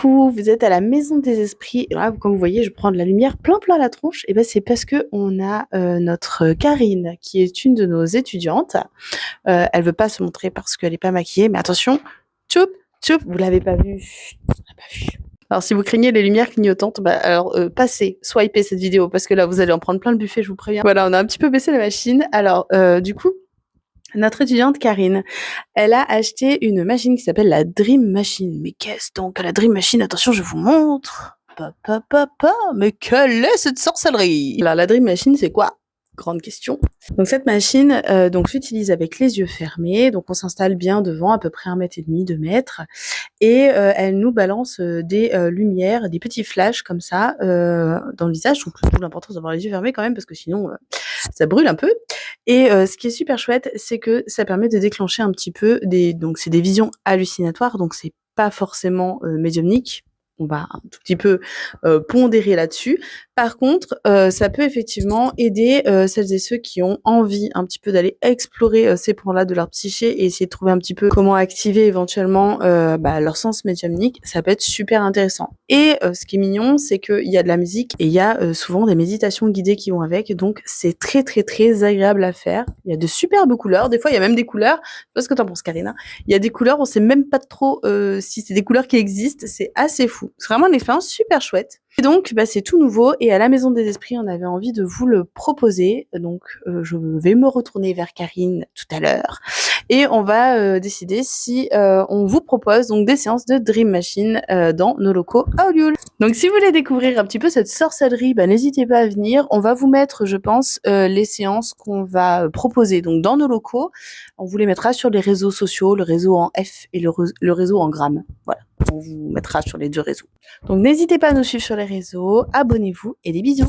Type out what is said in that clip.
Coucou, vous êtes à la Maison des Esprits. Et là, comme vous voyez, je prends de la lumière plein la tronche. Et ben, c'est parce que on a notre Karine, qui est une de nos étudiantes. Elle veut pas se montrer parce qu'elle est pas maquillée, mais attention, tchoup, tchoup, vous l'avez pas vue. On l'a pas vue. Alors, si vous craignez les lumières clignotantes, bah, alors passez, swipez cette vidéo parce que là, vous allez en prendre plein le buffet, je vous préviens. Voilà, on a un petit peu baissé la machine. Alors, du coup, notre étudiante Karine, elle a acheté une machine qui s'appelle la Dream Machine. Mais qu'est-ce donc la Dream Machine? Attention, je vous montre. Mais quelle est cette sorcellerie? Alors la Dream Machine, c'est quoi? Grande question. Donc cette machine donc s'utilise avec les yeux fermés. Donc on s'installe bien devant, à peu près 1,5 m, 2 mètres. Et elle nous balance des lumières, des petits flashs comme ça dans le visage. Donc d'où l'importance d'avoir les yeux fermés quand même, parce que sinon ça brûle un peu. Et ce qui est super chouette, c'est que ça permet de déclencher un petit peu donc c'est des visions hallucinatoires, donc c'est pas forcément médiumnique. On va un tout petit peu pondérer là-dessus. Par contre, ça peut effectivement aider celles et ceux qui ont envie un petit peu d'aller explorer ces points-là de leur psyché et essayer de trouver un petit peu comment activer éventuellement leur sens médiumnique. Ça peut être super intéressant. Et ce qui est mignon, c'est qu'il y a de la musique et il y a souvent des méditations guidées qui vont avec. Donc c'est très agréable à faire. Il y a de superbes couleurs. Des fois, il y a même des couleurs. Je sais pas ce que t'en penses, Karina. Il y a des couleurs, on sait même pas trop si c'est des couleurs qui existent. C'est assez fou. C'est vraiment une expérience super chouette. Et donc, c'est tout nouveau et à la Maison des Esprits, on avait envie de vous le proposer. Donc, je vais me retourner vers Karine tout à l'heure et on va décider si on vous propose donc des séances de Dream Machine dans nos locaux à Olioul. Donc, si vous voulez découvrir un petit peu cette sorcellerie, n'hésitez pas à venir. On va vous mettre, je pense, les séances qu'on va proposer donc dans nos locaux. On vous les mettra sur les réseaux sociaux, le réseau en F et le réseau en gramme. Voilà. On vous mettra sur les deux réseaux. Donc n'hésitez pas à nous suivre sur les réseaux, abonnez-vous et des bisous.